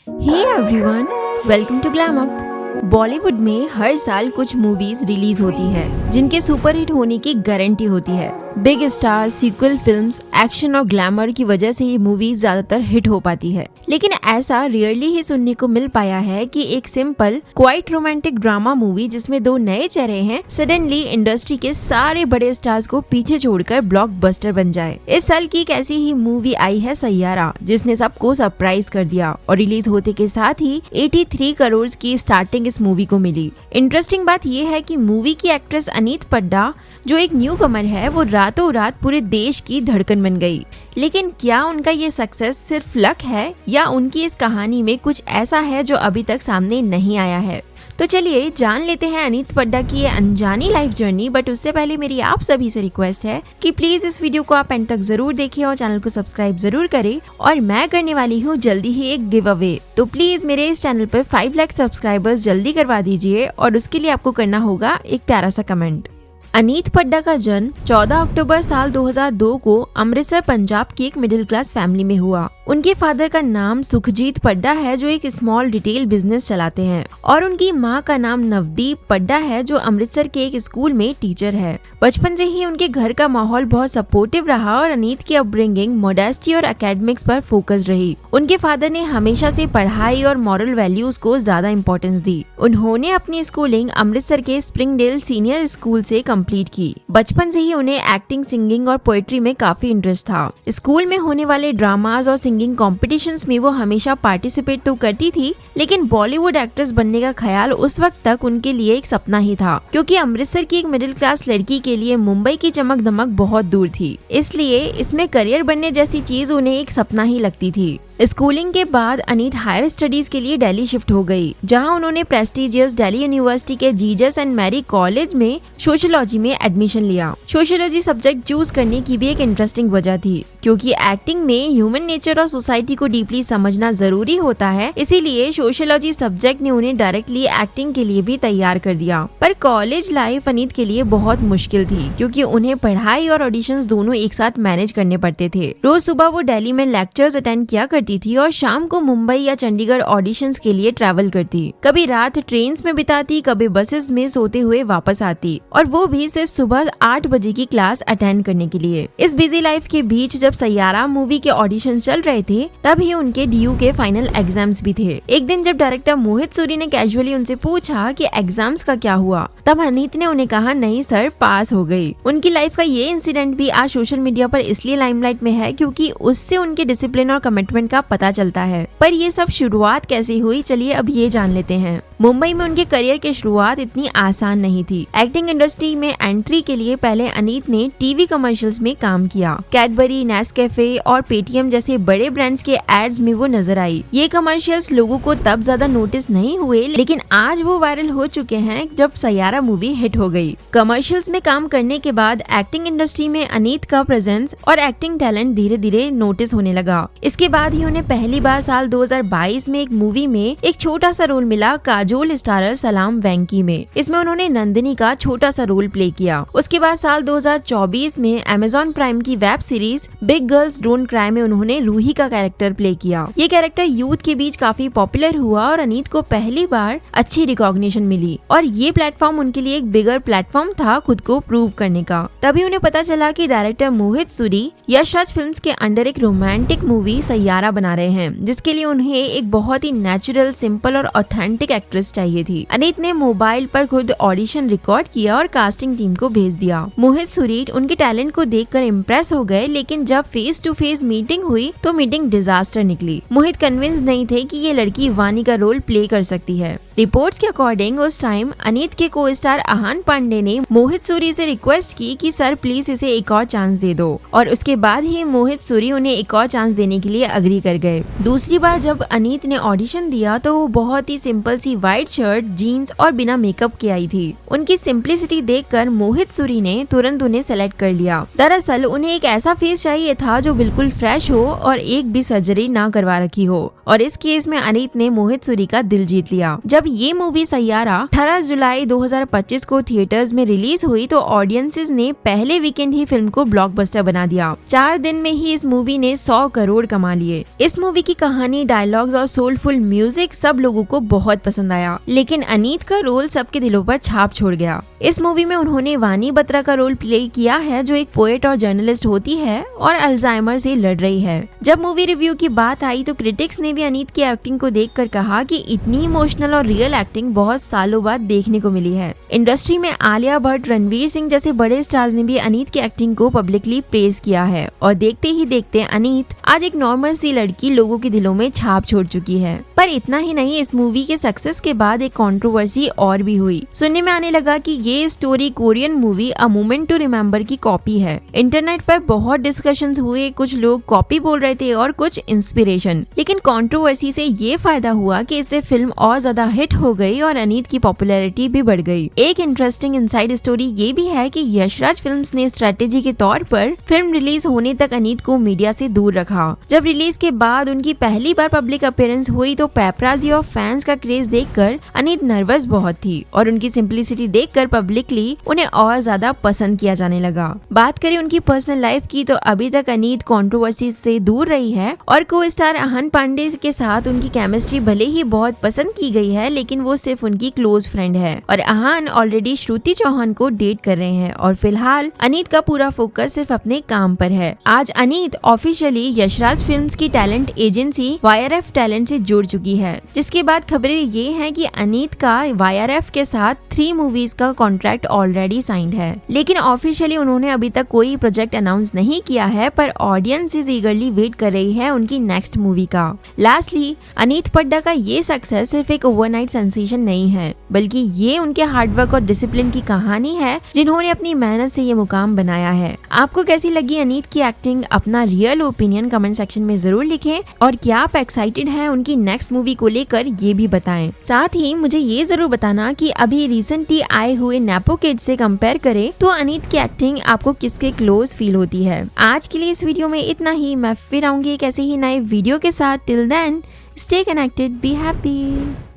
Hey everyone, welcome to glam up. Bollywood में हर साल कुछ मूवीज रिलीज होती है जिनके सुपरहिट होने की गारंटी होती है। Big star, sequel films, action और ग्लैमर की वजह से ये मूवीज ज्यादातर हिट हो पाती है। लेकिन ऐसा रियरली ही सुनने को मिल पाया है कि एक simple quite romantic drama movie जिसमें दो नए चेहरे हैं सडनली इंडस्ट्री के सारे बड़े स्टार्स को पीछे छोड़कर ब्लॉकबस्टर बन जाए। इस साल की एक ऐसी ही मूवी आई है सैयारा, जिसने सबको सरप्राइज कर दिया और रिलीज होते के साथ ही 83 करोड़ की स्टार्टिंग इस मूवी को मिली। इंटरेस्टिंग बात यह है कि मूवी की एक्ट्रेस अनीत पड्डा, जो एक न्यू कमर है, वो रातों रात पूरे देश की धड़कन बन गई। लेकिन क्या उनका ये सक्सेस सिर्फ लक है या उनकी इस कहानी में कुछ ऐसा है जो अभी तक सामने नहीं आया है? तो चलिए जान लेते हैं अनीत पड्डा की ये अनजानी लाइफ जर्नी। बट उससे पहले मेरी आप सभी से रिक्वेस्ट है कि प्लीज इस वीडियो को आप एंड तक जरूर देखिए और चैनल को सब्सक्राइब जरूर करें। और मैं करने वाली हूँ जल्दी ही एक गिव अवे, तो प्लीज मेरे इस चैनल पर 5 लाख सब्सक्राइबर्स जल्दी करवा दीजिए और उसके लिए आपको करना होगा एक प्यारा सा कमेंट। अनीत पड्डा का जन्म 14 अक्टूबर साल 2002 को अमृतसर पंजाब की एक मिडिल क्लास फैमिली में हुआ। उनके फादर का नाम सुखजीत पड्डा है जो एक स्मॉल रिटेल बिजनेस चलाते हैं, और उनकी माँ का नाम नवदीप पड्डा है जो अमृतसर के एक स्कूल में टीचर है। बचपन से ही उनके घर का माहौल बहुत सपोर्टिव रहा और अनीत की अपब्रिंगिंग मॉडेस्टी और एकेडमिक्स पर फोकस रही। उनके फादर ने हमेशा से पढ़ाई और मॉरल वैल्यूज को ज्यादा इम्पोर्टेंस दी। उन्होंने अपनी स्कूलिंग अमृतसर के स्प्रिंगडेल सीनियर स्कूल से कंप्लीट की। बचपन से ही उन्हें एक्टिंग, सिंगिंग और पोएट्री में काफी इंटरेस्ट था। स्कूल में होने वाले ड्रामाज और सिंगिंग कॉम्पिटिशन्स में वो हमेशा पार्टिसिपेट तो करती थी, लेकिन बॉलीवुड एक्ट्रेस बनने का ख्याल उस वक्त तक उनके लिए एक सपना ही था, क्योंकि अमृतसर की एक मिडिल क्लास लड़की के लिए मुंबई की चमक दमक बहुत दूर थी। इसलिए इसमें करियर बनने जैसी चीज उन्हें एक सपना ही लगती थी। स्कूलिंग के बाद अनीत हायर स्टडीज के लिए दिल्ली शिफ्ट हो गई, जहां उन्होंने प्रेस्टिजियस दिल्ली यूनिवर्सिटी के जीसस एंड मैरी कॉलेज में सोशियोलॉजी में एडमिशन लिया। सोशियोलॉजी सब्जेक्ट चूज करने की भी एक इंटरेस्टिंग वजह थी, क्योंकि एक्टिंग में ह्यूमन नेचर और सोसाइटी को डीपली समझना जरूरी होता है। इसीलिए सोशियोलॉजी सब्जेक्ट ने उन्हें डायरेक्टली एक्टिंग के लिए भी तैयार कर दिया। पर कॉलेज लाइफ अनीत के लिए बहुत मुश्किल थी, क्योंकि उन्हें पढ़ाई और ऑडिशंस दोनों एक साथ मैनेज करने पड़ते थे। रोज सुबह वो दिल्ली में लेक्चर्स अटेंड किया करती थी और शाम को मुंबई या चंडीगढ़ ऑडिशंस के लिए ट्रैवल करती। कभी रात ट्रेन्स में बिताती, कभी बसेस में सोते हुए वापस आती, और वो भी सिर्फ सुबह 8 बजे की क्लास अटेंड करने के लिए। इस बिजी लाइफ के बीच जब सैयारा मूवी के ऑडिशन चल रहे थे, तब ही उनके DU के फाइनल एग्जाम्स भी थे। एक दिन जब डायरेक्टर मोहित सूरी ने कैजुअली उनसे पूछा कि एग्जाम्स का क्या हुआ, तब अनीत ने उन्हें कहा, नहीं सर, पास हो गई। उनकी लाइफ का ये इंसिडेंट भी आज सोशल मीडिया पर इसलिए लाइमलाइट में है क्योंकि उससे उनके डिसिप्लिन और कमिटमेंट का पता चलता है। पर ये सब शुरुआत कैसे हुई, चलिए अब ये जान लेते हैं। मुंबई में उनके करियर की शुरुआत इतनी आसान नहीं थी। एक्टिंग इंडस्ट्री में एंट्री के लिए पहले अनीत ने टीवी कमर्शियल्स में काम किया। कैडबरी, नेस्कैफे और पेटीएम जैसे बड़े ब्रांड्स के एड्स में वो नजर आई। ये कमर्शियल्स लोगों को तब ज्यादा नोटिस नहीं हुए, लेकिन आज वो वायरल हो चुके हैं जब सैयारा मूवी हिट हो गई। कमर्शियल्स में काम करने के बाद एक्टिंग इंडस्ट्री में अनीत का प्रेजेंस और एक्टिंग टैलेंट धीरे धीरे नोटिस होने लगा। इसके बाद ही उन्हें पहली बार साल 2022 में एक मूवी में एक छोटा सा रोल मिला, काजोल स्टारर सलाम वेंकी में। इसमें उन्होंने नंदिनी का छोटा सा रोल प्ले किया। उसके बाद साल 2024 में अमेज़न प्राइम की web series big girls don't cry में उन्होंने रूही का कैरेक्टर प्ले किया। ये कैरेक्टर यूथ के बीच काफी पॉपुलर हुआ और अनीत को पहली बार अच्छी रिकॉग्निशन मिली, और ये प्लेटफॉर्म उनके लिए एक बिगर प्लेटफॉर्म था खुद को प्रूव करने का। तभी उन्हें पता चला कि डायरेक्टर मोहित सूरी यश राज फिल्म्स के अंडर एक रोमांटिक मूवी सैयारा बना रहे हैं, जिसके लिए उन्हें एक बहुत ही नेचुरल, सिंपल और ऑथेंटिक एक्ट्रेस चाहिए थी। अनीत ने मोबाइल पर खुद ऑडिशन रिकॉर्ड किया और कास्टिंग टीम को भेज दिया। मोहित सूरी उनके टैलेंट को देखकर इम्प्रेस हो गए, लेकिन जब फेस टू फेस मीटिंग हुई तो मीटिंग डिजास्टर निकली। मोहित कन्विंस नहीं थे कि ये लड़की वानी का रोल प्ले कर सकती है। रिपोर्ट्स के अकॉर्डिंग उस टाइम अनीत के को स्टार आहान पांडे ने मोहित सूरी से रिक्वेस्ट की कि सर प्लीज इसे एक और चांस दे दो, और उसके बाद ही मोहित सूरी उन्हें एक और चांस देने के लिए अग्री कर गए। दूसरी बार जब अनीत ने ऑडिशन दिया तो वो बहुत ही सिंपल सी व्हाइट शर्ट, जीन्स और बिना मेकअप के आई थी। उनकी सिंप्लिसिटी देखकर मोहित सूरी ने तुरंत उन्हें सेलेक्ट कर लिया। दरअसल उन्हें एक ऐसा फेस चाहिए था जो बिल्कुल फ्रेश हो और एक भी सर्जरी ना करवा रखी हो, और इस केस में अनीत ने मोहित सूरी का दिल जीत लिया। जब ये मूवी सैयारा 18 जुलाई 2025 को थिएटर्स में रिलीज हुई तो ऑडियंसेस ने पहले वीकेंड ही फिल्म को ब्लॉकबस्टर बना दिया। 4 दिन में ही इस मूवी ने 100 करोड़ कमा लिए। इस मूवी की कहानी, डायलॉग्स और सोलफुल म्यूजिक सब लोगों को बहुत पसंद आया, लेकिन अनीत का रोल सबके दिलों पर छाप छोड़ गया। इस मूवी में उन्होंने वानी बत्रा का रोल प्ले किया है, जो एक पोएट और जर्नलिस्ट होती है और अल्जाइमर से लड़ रही है। जब मूवी रिव्यू की बात आई तो क्रिटिक्स ने भी अनीत की एक्टिंग को देखकर कहा कि इतनी इमोशनल और रियल एक्टिंग बहुत सालों बाद देखने को मिली है। इंडस्ट्री में आलिया भट्ट, रणवीर सिंह जैसे बड़े स्टार्स ने भी अनीत की एक्टिंग को पब्लिकली प्रेज किया है और देखते ही देखते अनीत आज एक नॉर्मल सी लड़की लोगों के दिलों में छाप छोड़ चुकी है। पर इतना ही नहीं, इस मूवी के सक्सेस के बाद एक कंट्रोवर्सी और भी हुई। सुनने में आने लगा कि ये story Korean movie a moment to remember की कॉपी है। इंटरनेट पर बहुत डिस्कशंस हुए, कुछ लोग कॉपी बोल रहे थे और कुछ इंस्पिरेशन। लेकिन कंट्रोवर्सी से ये फायदा हुआ कि इससे फिल्म और ज्यादा हिट हो गई और अनीत की पॉपुलैरिटी भी बढ़ गई। एक इंटरेस्टिंग इनसाइड स्टोरी ये भी है कि यशराज फिल्म्स ने स्ट्रेटेजी के तौर पर फिल्म रिलीज होने तक अनीत को मीडिया से दूर रखा। जब रिलीज के बाद उनकी पहली बार पब्लिक अपीयरेंस हुई तो पेपराजी और फैंस का क्रेज देखकर अनीत नर्वस बहुत थी और उनकी सिंप्लिसिटी देखकर पब्लिकली उन्हें और ज्यादा पसंद किया जाने लगा। बात करें उनकी पर्सनल लाइफ की तो अभी तक अनीत कंट्रोवर्सी से दूर रही है और को स्टार अहान पांडे के साथ उनकी केमिस्ट्री भले ही बहुत पसंद की गई है, लेकिन वो सिर्फ उनकी क्लोज फ्रेंड है और अहान ऑलरेडी श्रुति चौहान को डेट कर रहे हैं और फिलहाल अनीत का पूरा फोकस सिर्फ अपने काम पर है। आज अनीत ऑफिशियली यशराज फिल्म्स की टैलेंट एजेंसी YRF टैलेंट से जुड़ चुकी है, जिसके बाद खबरें ये हैं कि अनीत का YRF के साथ 3 मूवीज का कॉन्ट्रैक्ट ऑलरेडी साइंड है, लेकिन ऑफिशियली उन्होंने अभी तक कोई प्रोजेक्ट अनाउंस नहीं किया है। पर ऑडियंस इज ईगरली वेट कर रही है उनकी नेक्स्ट मूवी का। लास्टली, अनीत पड्डा का ये सक्सेस सिर्फ एक ओवरनाइट सेंसेशन नहीं है, बल्कि ये उनके हार्डवर्क और डिसिप्लिन की कहानी है, जिन्होंने अपनी मेहनत से ये मुकाम बनाया है। आपको कैसी लगी अनीत की एक्टिंग? अपना रियल ओपिनियन कमेंट सेक्शन में जरूर लिखें और क्या आप एक्साइटेड हैं उनकी नेक्स्ट मूवी को लेकर, ये भी बताएं। साथ ही मुझे ये जरूर बताना कि अभी रिसेंटली आए हुए नेपो किड्स से कंपेयर करें तो अनीत की एक्टिंग आपको किसके क्लोज फील होती है। आज के लिए इस वीडियो में इतना ही। मैं फिर आऊंगी एक ऐसे ही नए वीडियो के साथ। Till then, stay connected, be happy.